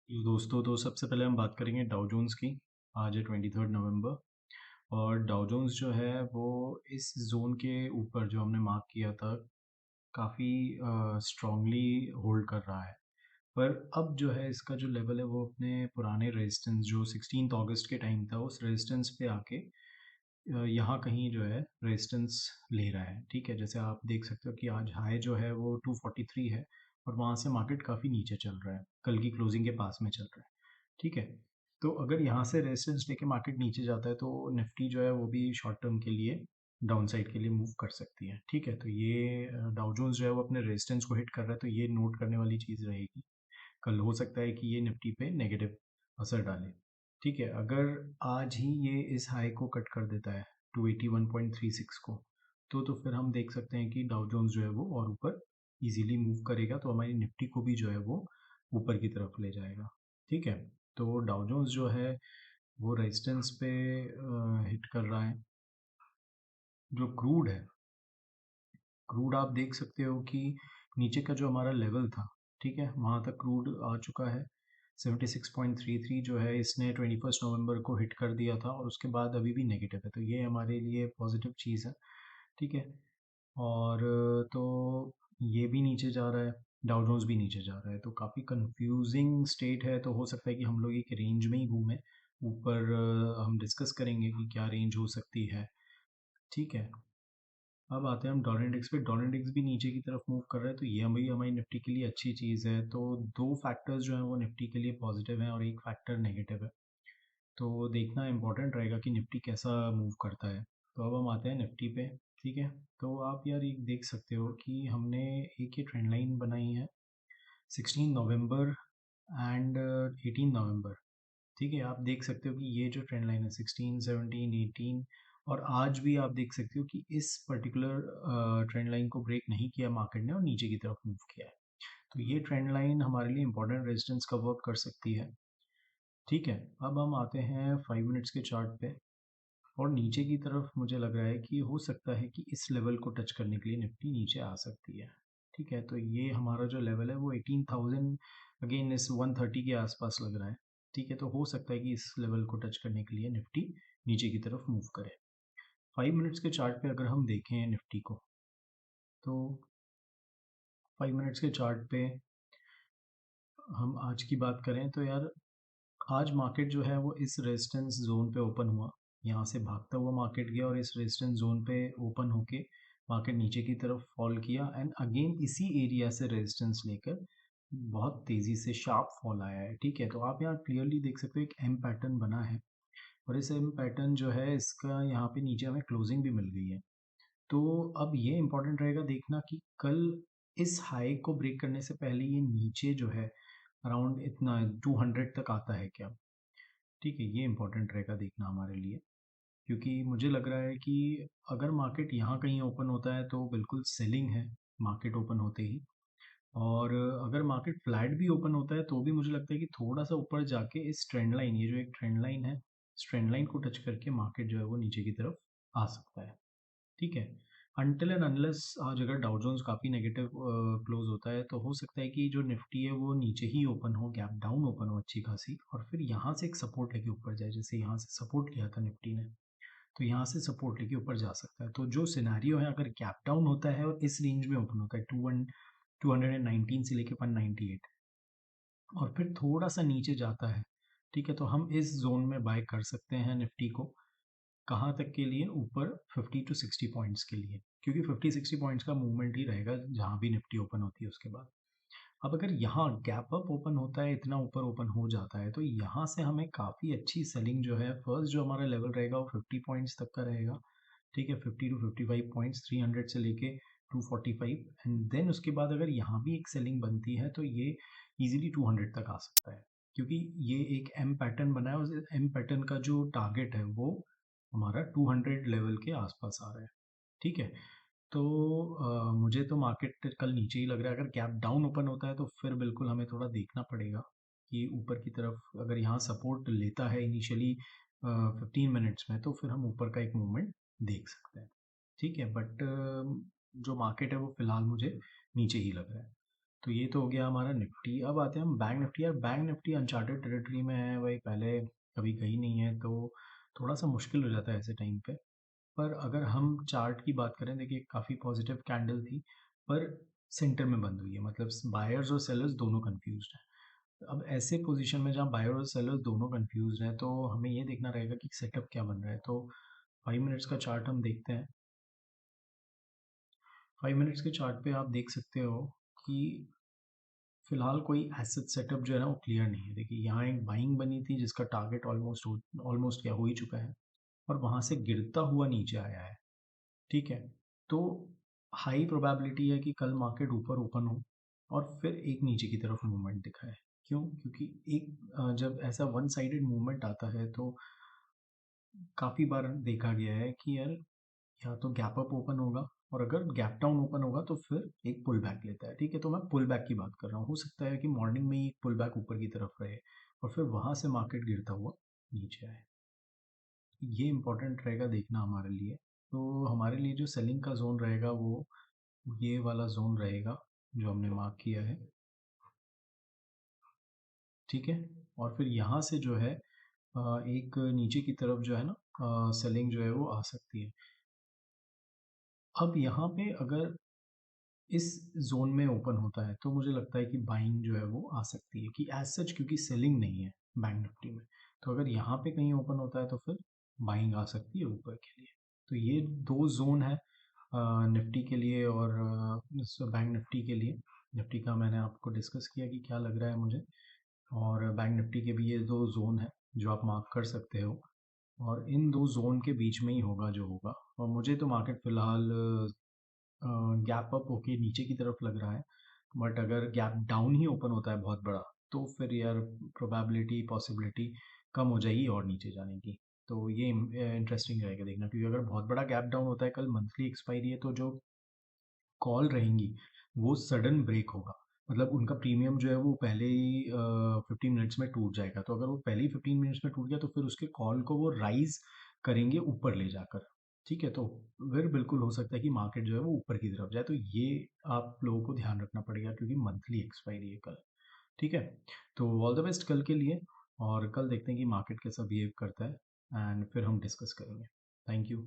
दोस्तों, तो सबसे पहले हम बात करेंगे डाउ जोन्स की। आज है 23 नवंबर और डाउ जोन्स जो है वो इस जोन के ऊपर जो हमने मार्क किया था काफ़ी स्ट्रांगली होल्ड कर रहा है। पर अब जो है इसका जो लेवल है वो अपने पुराने रेजिस्टेंस जो 16 अगस्त के टाइम था उस रेजिस्टेंस पे आके यहाँ कहीं जो है रेजिस्टेंस ले रहा है। ठीक है, जैसे आप देख सकते हो कि आज हाई जो है वो 243 है और वहाँ से मार्केट काफ़ी नीचे चल रहा है, कल की क्लोजिंग के पास में चल रहा है। ठीक है, तो अगर यहाँ से रेजिस्टेंस लेके मार्केट नीचे जाता है तो निफ्टी जो है वो भी शॉर्ट टर्म के लिए डाउन साइड के लिए मूव कर सकती है। ठीक है, तो ये डाउ जोन्स जो है वो अपने रेजिस्टेंस को हिट कर रहा है, तो ये नोट करने वाली चीज़ रहेगी। कल हो सकता है कि ये निफ्टी पे नेगेटिव असर डाले। ठीक है, अगर आज ही ये इस हाई को कट कर देता है 281.36 को, तो फिर हम देख सकते हैं कि डाउ जोन्स जो है वो और ऊपर इजीली मूव करेगा, तो हमारी निफ्टी को भी जो है वो ऊपर की तरफ ले जाएगा। ठीक है, तो डाउ जोन्स जो है वो रेजिस्टेंस पे हिट कर रहा है। जो क्रूड है, क्रूड आप देख सकते हो कि नीचे का जो हमारा लेवल था, ठीक है, वहाँ तक क्रूड आ चुका है। 76.33 जो है इसने 21 नवंबर को हिट कर दिया था और उसके बाद अभी भी नेगेटिव है, तो ये हमारे लिए पॉजिटिव चीज़ है। ठीक है, और तो ये भी नीचे जा रहा है, डाउ जोन्स भी नीचे जा रहा है, तो काफ़ी कंफ्यूजिंग स्टेट है। तो हो सकता है कि हम लोग एक रेंज में ही घूमें ऊपर। हम डिस्कस करेंगे कि क्या रेंज हो सकती है। ठीक है, अब आते हैं हम डॉलर इंडेक्स पे। डॉलर इंडेक्स भी नीचे की तरफ मूव कर रहा है, तो ये हमारी हमारी निफ्टी के लिए अच्छी चीज़ है। तो दो फैक्टर्स जो हैं वो निफ्टी के लिए पॉजिटिव हैं और एक फैक्टर नेगेटिव है, तो देखना इंपॉर्टेंट रहेगा कि निफ्टी कैसा मूव करता है। तो अब हम आते हैं निफ्टी पे। ठीक है, तो आप यार एक देख सकते हो कि हमने एक ये ट्रेंड लाइन बनाई है 16 नवंबर एंड 18 नवंबर। ठीक है, आप देख सकते हो कि ये जो ट्रेंड लाइन है 16, 17, 18 और आज भी आप देख सकते हो कि इस पर्टिकुलर ट्रेंड लाइन को ब्रेक नहीं किया मार्केट ने और नीचे की तरफ मूव किया है। तो ये ट्रेंड लाइन हमारे लिए इंपॉर्टेंट रेजिस्टेंस का वर्क कर सकती है। ठीक है, अब हम आते हैं 5 मिनट्स के चार्ट पे और नीचे की तरफ मुझे लग रहा है कि हो सकता है कि इस लेवल को टच करने के लिए निफ्टी नीचे आ सकती है। ठीक है, तो ये हमारा जो लेवल है वो 18,000 अगेन इस 130 के आसपास लग रहा है। ठीक है, तो हो सकता है कि इस लेवल को टच करने के लिए निफ्टी नीचे की तरफ मूव करे। 5 मिनट्स के चार्ट पे अगर हम देखें निफ्टी को, तो 5 मिनट्स के चार्ट पे हम आज की बात करें तो यार आज मार्केट जो है वो इस रेजिस्टेंस जोन पे ओपन हुआ। यहाँ से भागता हुआ मार्केट गया और इस रेजिस्टेंस जोन पे ओपन होके मार्केट नीचे की तरफ फॉल किया एंड अगेन इसी एरिया से रेजिस्टेंस लेकर बहुत तेज़ी से शार्प फॉल आया है। ठीक है, तो आप यहाँ क्लियरली देख सकते हो एक एम पैटर्न बना है और इस एम पैटर्न जो है इसका यहाँ पे नीचे हमें क्लोजिंग भी मिल गई है। तो अब ये इंपॉर्टेंट रहेगा देखना कि कल इस हाई को ब्रेक करने से पहले ये नीचे जो है अराउंड इतना 200 तक आता है क्या। ठीक है, ये इंपॉर्टेंट रहेगा देखना हमारे लिए, क्योंकि मुझे लग रहा है कि अगर मार्केट यहाँ कहीं ओपन होता है तो बिल्कुल सेलिंग है मार्केट ओपन होते ही। और अगर मार्केट फ्लैट भी ओपन होता है तो भी मुझे लगता है कि थोड़ा सा ऊपर जाके इस ट्रेंड लाइन, ये जो एक ट्रेंड लाइन है, इस ट्रेंड लाइन को टच करके मार्केट जो है वो नीचे की तरफ आ सकता है। ठीक है, अनटिल एंड अनलेस आज अगर डाउ जोन्स काफ़ी नेगेटिव क्लोज होता है तो हो सकता है कि जो निफ्टी है वो नीचे ही ओपन हो, गैप डाउन ओपन हो अच्छी खासी, और फिर यहाँ से एक सपोर्ट लेके ऊपर जाए। जैसे यहाँ से सपोर्ट लिया था निफ्टी ने, तो यहाँ से सपोर्ट लेके ऊपर जा सकता है। तो जो सिनेरियो है, अगर गैप डाउन होता है और इस रेंज में ओपन होता है 219 से लेके 198 और फिर थोड़ा सा नीचे जाता है, ठीक है, तो हम इस जोन में बाय कर सकते हैं निफ्टी को। कहाँ तक के लिए? ऊपर 50 टू 60 पॉइंट्स के लिए, क्योंकि 50-60 पॉइंट्स का मूवमेंट ही रहेगा जहाँ भी निफ्टी ओपन होती है उसके बाद। अब अगर यहाँ गैप अप ओपन होता है, इतना ऊपर ओपन हो जाता है, तो यहाँ से हमें काफ़ी अच्छी सेलिंग जो है, फर्स्ट जो हमारा लेवल रहेगा वो 50 पॉइंट्स तक का रहेगा। ठीक है, 50 टू 55 पॉइंट्स, 300 से लेके 245, एंड देन उसके बाद अगर यहाँ भी एक सेलिंग बनती है तो ये इजीली 200 तक आ सकता है, क्योंकि ये एक एम पैटर्न बना है और एम पैटर्न का जो टारगेट है वो हमारा 200 लेवल के आसपास आ रहा है। ठीक है, तो मुझे तो मार्केट कल नीचे ही लग रहा है। अगर गैप डाउन ओपन होता है तो फिर बिल्कुल हमें थोड़ा देखना पड़ेगा कि ऊपर की तरफ अगर यहाँ सपोर्ट लेता है इनिशियली 15 मिनट्स में, तो फिर हम ऊपर का एक मूवमेंट देख सकते हैं। ठीक है, बट जो मार्केट है वो फिलहाल मुझे नीचे ही लग रहा है। तो ये तो हो गया हमारा निफ्टी। अब आते हैं हम बैंक निफ्टी। यार बैंक निफ्टी अनचार्टेड टेरिटरी में है भाई, पहले कभी गई नहीं है तो थोड़ा सा मुश्किल हो जाता है ऐसे टाइम पे। पर अगर हम चार्ट की बात करें, देखिए काफ़ी पॉजिटिव कैंडल थी, पर सेंटर में बंद हुई है, मतलब बायर्स और सेलर्स दोनों कंफ्यूज्ड हैं। अब ऐसे पोजीशन में जहाँ बायर और सेलर्स दोनों कंफ्यूज हैं, तो हमें ये देखना रहेगा कि सेटअप क्या बन रहा है। तो 5 मिनट्स का चार्ट हम देखते हैं। 5 मिनट्स के चार्ट पे आप देख सकते हो कि फिलहाल कोई एसेट सेटअप जो है ना वो क्लियर नहीं है। देखिए यहाँ एक बाइंग बनी थी जिसका टारगेट ऑलमोस्ट क्या हो ही चुका है, और वहाँ से गिरता हुआ नीचे आया है। ठीक है, तो हाई प्रोबेबिलिटी है कि कल मार्केट ऊपर ओपन हो और फिर एक नीचे की तरफ मूवमेंट दिखाए। क्यों? क्योंकि जब ऐसा वन साइडेड मूवमेंट आता है तो काफ़ी बार देखा गया है कि यार या तो गैप अप ओपन होगा, और अगर गैप डाउन ओपन होगा तो फिर एक पुल बैक लेता है। ठीक है, तो मैं पुल बैक की बात कर रहा हूँ। हो सकता है कि मॉर्निंग में ही एक पुल बैक ऊपर की तरफ रहे और फिर वहाँ से मार्केट गिरता हुआ नीचे आए। ये इंपॉर्टेंट रहेगा देखना हमारे लिए। तो हमारे लिए जो सेलिंग का जोन रहेगा वो ये वाला जोन रहेगा जो हमने मार्क किया है। ठीक है, और फिर यहाँ से जो है एक नीचे की तरफ जो है ना सेलिंग जो है वो आ सकती है। अब यहाँ पे अगर इस जोन में ओपन होता है तो मुझे लगता है कि बाइंग जो है वो आ सकती है, कि एज सच क्योंकि सेलिंग नहीं है बैंक निफ्टी में। तो अगर यहाँ पे कहीं ओपन होता है तो फिर बाइंग आ सकती है ऊपर के लिए। तो ये दो जोन है निफ्टी के लिए और बैंक निफ्टी के लिए। निफ्टी का मैंने आपको डिस्कस किया कि क्या लग रहा है मुझे, और बैंक निफ्टी के भी ये दो जोन है जो आप मार्क कर सकते हो। और इन दो जोन के बीच में ही होगा जो होगा। और मुझे तो मार्केट फिलहाल गैप अप होके नीचे की तरफ लग रहा है, बट अगर गैप डाउन ही ओपन होता है बहुत बड़ा, तो फिर यार प्रोबेबिलिटी पॉसिबिलिटी कम हो जाएगी और नीचे जाने की। तो ये इंटरेस्टिंग रहेगा देखना, क्योंकि अगर बहुत बड़ा गैप डाउन होता है, कल मंथली एक्सपायरी है, तो जो कॉल रहेंगी वो सडन ब्रेक होगा। मतलब उनका प्रीमियम जो है वो पहले ही 15 मिनट्स में टूट जाएगा। तो अगर वो पहले ही 15 मिनट्स में टूट गया तो फिर उसके कॉल को वो राइज करेंगे ऊपर ले जाकर। ठीक है, तो फिर बिल्कुल हो सकता है कि मार्केट जो है वो ऊपर की तरफ जाए। तो ये आप लोगों को ध्यान रखना पड़ेगा क्योंकि मंथली एक्सपायरी है कल। ठीक है, तो ऑल द बेस्ट कल के लिए, और कल देखते हैं कि मार्केट कैसा बिहेव करता है, एंड फिर हम डिस्कस करेंगे। Thank you.